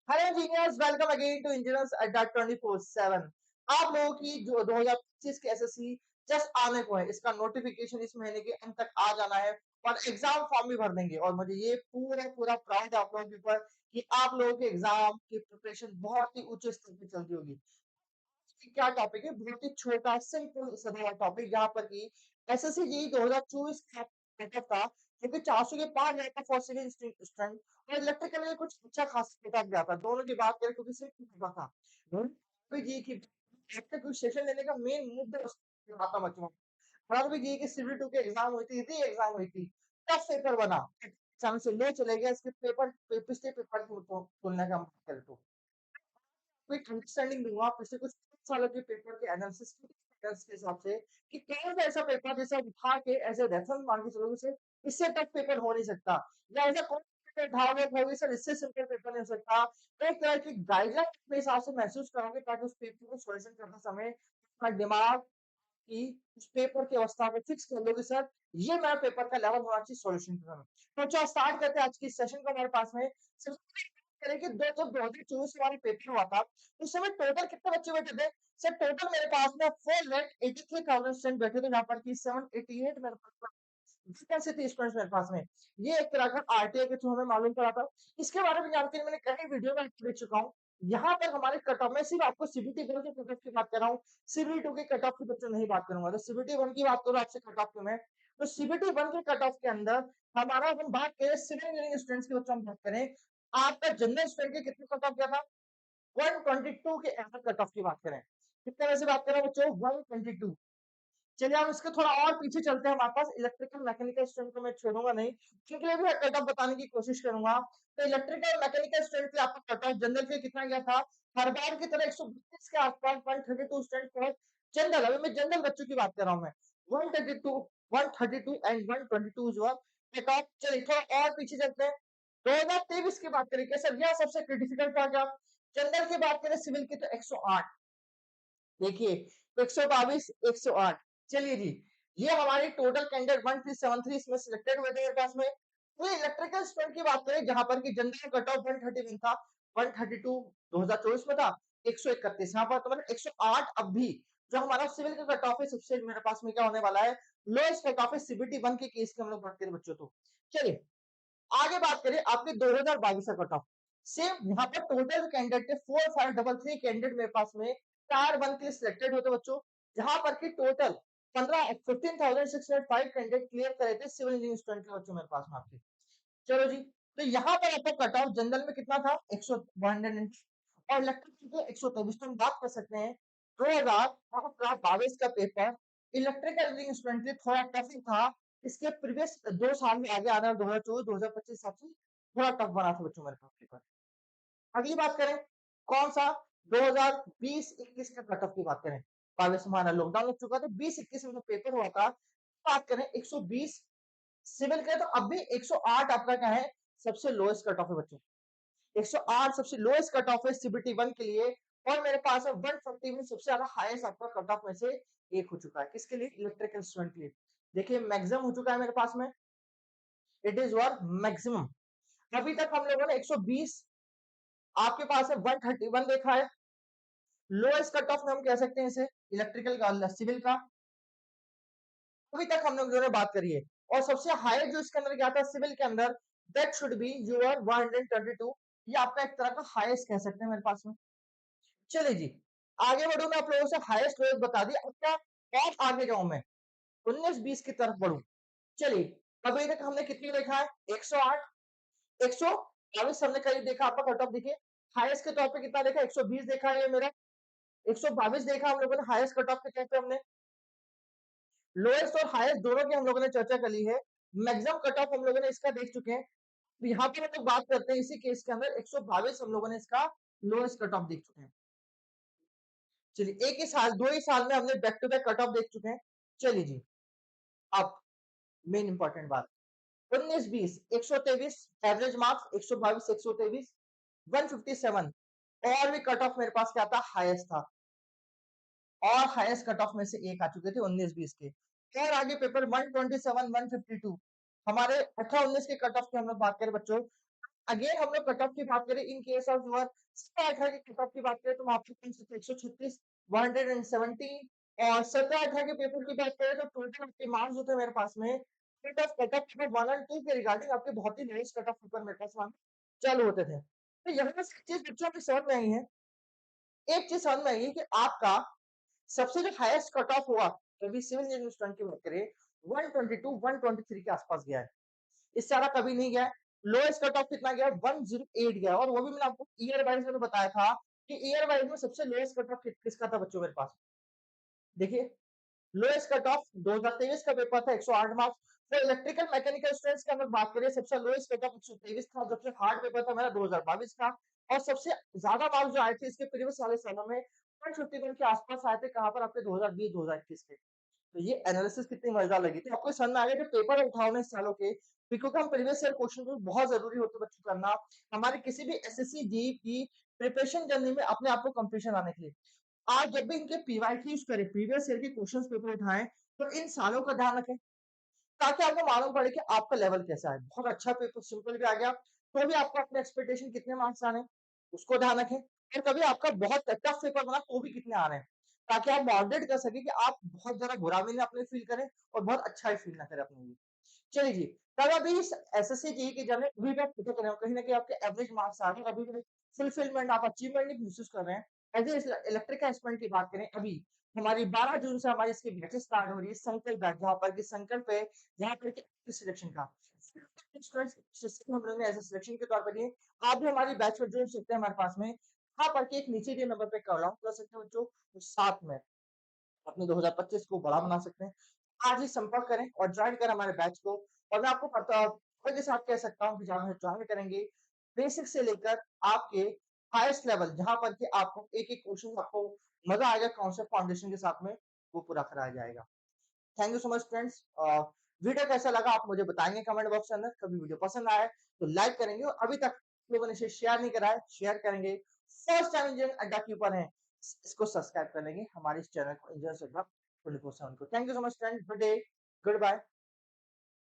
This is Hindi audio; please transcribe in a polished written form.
Hello engineers, welcome again to engineers Adda 24/7। आप लोगों की जो 2025 के एसएससी जस्ट आने को है, इसका नोटिफिकेशन इस महीने के अंत तक आ जाना है और एग्जाम फॉर्म भी भर देंगे। और मुझे ये पूरा पूरा प्राउड है आप लोगों के ऊपर कि आप लोगों के एग्जाम की प्रिपरेशन बहुत ही उच्च स्तर पर चलती होगी। क्या टॉपिक है? बहुत ही छोटा सिंपल सधा टॉपिक, जहाँ पर कि एसएससी जी 2024 का पेपर था, जो कि 400 के पार गया था फॉर सिविल स्टूडेंट। और इलेक्ट्रिकल में कुछ अच्छा खास पेपर गया था, दोनों की बात करें क्योंकि सिर्फ पेपर था। जी की एक्टिव सेशन लेने का मेन मुद्दा आता बच्चों, भी जी की सिविल 2 की एग्जाम हुई थी, री एग्जाम हुई थी, टफ पेपर बना, चांस से लो चले गया इसके पेपर, पिछले पेपर की तुलना का हम बात करें तो क्विक अंडरस्टैंडिंग दूंगा पिछले कुछ सालों के पेपर के एनालिसिस के हिसाब से कि कौन सा ऐसा पेपर जैसा उठा के ऐसे रेफरेंस मान के चलोगे से इससे टफ पेपर हो नहीं सकता, या ऐसा कौन सा पेपर उठाओगे कहोगे सर इससे सिंपल पेपर नहीं हो सकता। एक तरह की गाइडलाइन अपने हिसाब से महसूस करोगे ताकि उस पेपर को सॉल्यूशन करते समय अपना दिमाग की उस पेपर की अवस्था में फिक्स कर लोगे सर ये मेरा पेपर का लेवल होना चाहिए सॉल्यूशन करना। तो चलो स्टार्ट करते हैं आज की सेशन को। हमारे पास में करें कि 2024 हमारे पेपर हुआ था, उस समय टोटल कितने बच्चे बैठे थे? सर टोटल मेरे पास में 4,83,000 स्टूडेंट बैठे थे, जहाँ पर कि 788 मेरे पास वैकेंसी थी स्टूडेंट्स मेरे पास में। ये एक तरह का आरटीए के थ्रू हमें मालूम पड़ा था। इसके बारे में जानकारी मैंने कई वीडियो में दे चुका हूँ। यहाँ पर हमारे कट ऑफ में सिर्फ आपको सीबीटी 1 के कट ऑफ की बात कर रहा हूँ, सीबीटी 2 के कट ऑफ की बच्चों नहीं बात करूंगा। तो सीबीटी 1 की बात करूँ आपसे कट ऑफ की मैं, तो सीबीटी 1 के कट ऑफ के अंदर हमारा हम बात करें सिविल इंजीनियरिंग स्टूडेंट्स की बच्चों हम बात करें, आपका जनरल स्टूडेंट के कितने कट ऑफ गया था? 122 के एवरेज कट ऑफ की बात करें, कितने में से बात करें बच्चों? 122। चलिए हम इसके थोड़ा और पीछे चलते हैं, हमारे पास इलेक्ट्रिकल मैकेनिकल स्टूडेंट को मैं छोड़ूंगा नहीं, क्योंकि भी कट ऑफ बताने की कोशिश करूंगा। तो इलेक्ट्रिकल मैकेनिकल स्टूडेंट के आपका कट ऑफ जनरल के कितना गया था? हर बार की तरह 132 के आसपास 132 स्टूडेंट को जनरल, अभी मैं जनरल बच्चों की बात कर रहा हूँ मैं, 132 132 एंड 122 जो कट ऑफ। चलिए थोड़ा और पीछे चलते हैं, 2023 की बात करें सर यह सबसे डिफिकल्ट था क्या? जनरल की बात करें सिविल की तो 108, देखिए 122 108। चलिए जी, ये हमारी टोटल कैंडिडेट 1373 इसमें सिलेक्टेड हुए थे मेरे पास में। ये इलेक्ट्रिकल स्टूडेंट की बात करें जहां पर कि जनरल कट ऑफ 131 था, 132 2024 में था, 131 यहाँ पर, तो मतलब 108 अब भी जो हमारा सिविल का कट ऑफ है सबसे मेरे पास में क्या होने वाला है? लोएस्ट कट ऑफ है सीबीटी 1 के केस के हम लोग बात करें बच्चों। तो चलिए आगे बात करें आपके 2022 का कट ऑफ। सेम यहाँ पर टोटल कैंडिडेट थे 4533 कैंडिडेट मेरे पास में कार 1 के लिए सिलेक्टेड होते बच्चों, जहां पर की टोटल 15,605 कैंडिडेट क्लियर करे थे सिविल इंजीनियरिंग स्टूडेंट के बच्चों मेरे पास में आपके। चलो जी, तो यहाँ पर आपका कट ऑफ जनरल में कितना था? 100 और इलेक्ट्रिकल के 123। तो हम बात कर सकते हैं 2022 का पेपर इलेक्ट्रिकल इंजीनियरिंग स्टूडेंट के लिए थोड़ा टफ था। इसके प्रीवियस 2 साल में आगे आना 2024 2025 हिसाब से थोड़ा टफ बना था बच्चों मेरे पास पेपर। अगली बात करें कौन सा? 2020-21 का कट ऑफ की बात करें, 22 हमारा लॉकडाउन लग चुका था, 20-21 में जो पेपर हुआ था बात करें 120 सिविल का, तो अब भी 108 आपका क्या है? सबसे लोएस्ट कट ऑफ है बच्चों, 108 सबसे लोएस्ट कट ऑफ है सीबीटी 1 के लिए। और मेरे पास है 140 में सबसे ज्यादा हाईएस्ट आपका कट ऑफ में से एक हो चुका है, किसके लिए? इलेक्ट्रिकल स्टूडेंट के लिए। देखिए मैक्सिमम हो चुका है मेरे पास में, इट इज योर मैक्सिमम। अभी तक हम लोगों ने 120, आपके पास है 131 देखा है। लोएस्ट कट ऑफ में हम कह सकते हैं इसे इलेक्ट्रिकल का सिविल का, अभी तक हम लोग जो है बात करिए। और सबसे हाईएस्ट जो इसके अंदर क्या था सिविल के अंदर, दैट शुड बी योर 122, ये आपका एक तरह का हाईएस्ट कह सकते हैं मेरे पास में। चलिए जी आगे बढ़ू, मैं आप लोगों से हाईएस्ट लोएस्ट बता दिया, अब क्या और आगे जाऊं मैं 19-20 की तरफ बढ़ू। चलिए अभी तक हमने कितनी देखा है? 108 122 हमने करीब देखा, आपका कट ऑफ देखिए। हाईएस्ट के तौर पे कितना देखा? 120 देखा है ये मेरा, 122 देखा हम लोगों ने हाईएस्ट कट ऑफ के तौर पे हमने। लोएस्ट और हाईएस्ट दोनों की हम लोगों ने चर्चा कर ली है। मैक्सिमम कट ऑफ हम लोगों ने इसका देख चुके हैं। यहाँ पे हम लोग बात करते हैं इसी केस के अंदर 122 हम लोगों ने इसका लोएस्ट कट ऑफ देख चुके हैं। चलिए एक ही साल 2 ही साल में हमने back to back cut off देख चुके हैं। चलिए जी अब मेन इंपॉर्टेंट बात, 19-20 123 एवरेज मार्क्स, 122 123 157 और भी कट ऑफ मेरे पास क्या था? हाईएस्ट था, और हाईएस्ट कट ऑफ में से एक आ चुके थे 19-20 के। और आगे पेपर 127 152 हमारे 18-19 के कट ऑफ की हम लोग बात करें बच्चों, अगेन हम लोग कट ऑफ की बात करें इन केस ऑफ योर सत्रह अठारह की कट ऑफ की बात करें तो आपको 136 170 और 17-18 के पेपर की बात करें तो टोटल आपके मार्क्स जो थे मेरे पास में कट ऑफ पेपर 1 और 2 के रिगार्डिंग आपके बहुत ही लोएस्ट कट ऑफ पेपर मेरे पास वहाँ चालू होते थे। तो यहाँ से चीज़ बच्चों की समझ में आई है, एक चीज़ समझ में आई है कि आपका सबसे जो हाईएस्ट कट ऑफ हुआ, कभी सिविल इंजीनियरिंग स्टूडेंट की बात करें 122 123 के आसपास गया है। इससे ज़्यादा कभी नहीं गया है। लोएस्ट कट ऑफ कितना गया? 108 गया और वो भी मैंने आपको ईयर वाइज में बताया था कि ईयर वाइज में सबसे लोएस्ट कट ऑफ किसका था बच्चों मेरे पास। देखिए, लोएस्ट कट ऑफ 2023 का पेपर था 108 मार्क्स। तो इलेक्ट्रिकल मैकेनिकल स्टूडेंट्स की अगर बात करें सबसे लोएस्ट कट ऑफ 123 था, सबसे हार्ड पेपर था मेरा 2022 का और सबसे ज्यादा मार्क्स जो आए थे इसके प्रीवियस वाले सालों में 151 के आसपास आए थे, कहां पर आपके 2020 2021 के। तो ये एनालिसिस कितनी मजेदार लगी थी, आपको समझ में आ गया कि पेपर उठाओ ना इस सालों के, क्योंकि हम प्रीवियस ईयर क्वेश्चन को बहुत जरूरी होते बच्चों करना हमारे किसी भी एसएससी जी की प्रिपरेशन जर्नी में अपने आप को कंपटीशन आने के लिए। आज जब भी इनके पीवाईक्यूज करें, प्रीवियस ईयर के क्वेश्चंस पेपर उठाएं, तो इन सालों का ध्यान रखें ताकि आपको मालूम पड़े कि आपका लेवल कैसा है। बहुत अच्छा पेपर सिंपल भी आ गया तो भी आपको अपने एक्सपेक्टेशन कितने मार्क्स आने उसको ध्यान रखें, और कभी आपका बहुत टफ पेपर बना तो भी कितने आ रहे हैं, ताकि आप मॉडरेट कर सके कि आप बहुत ज्यादा बुरा भी ना अपने फील करें और बहुत अच्छा ही फील ना करें अपने लिए। चलिए जी, तब अभी इस एसएससी जी की जर्नी अभी भी आप पता कर रहे हो, कहीं ना कहीं आपके एवरेज मार्क्स आ रहे हैं, अभी भी फुलफिलमेंट आप अचीवमेंट नहीं महसूस कर रहे हैं। एज ए इलेक्ट्रिकल एस्पिरेंट की बात करें, अभी हमारी 12 जून से हमारी इसकी बैचेस स्टार्ट हो रही है, संकल्प बैच, जहाँ पर कि संकल्प पे जहाँ पर कि सिलेक्शन का सिस्टम हम लोगों ने ऐसे सिलेक्शन के तौर पर दिए। आप भी हमारी बैच में जुड़ सकते हैं हमारे पास में, यहाँ पर कि एक नीचे दिए नंबर पे कॉल आउट कर सकते हैं बच्चों, तो साथ में अपने 2025 को बड़ा बना सकते हैं। आज ही संपर्क करें और ज्वाइन करें हमारे बैच को। और मैं आपको पता के साथ कह सकता हूँ कि जहाँ ज्वाइन करेंगे बेसिक से लेकर आपके हाईएस्ट लेवल, जहाँ पर कि आपको एक एक क्वेश्चन आपको मजा आएगा, कॉन्सेप्ट फाउंडेशन के साथ में वो पूरा कराया जाएगा। Thank you so much friends. Video कैसा लगा आप मुझे बताएंगे कमेंट बॉक्स के अंदर। कभी वीडियो पसंद आए तो लाइक करेंगे, और अभी तक लोगों ने इसे शेयर नहीं करा है शेयर करेंगे। फर्स्ट टाइम इंडियन अड्डा के ऊपर है, इसको सब्सक्राइब कर लेंगे हमारे इस चैनल को इंडियन अड्डा 24/7 को। Thank you so much friends, good day, good bye.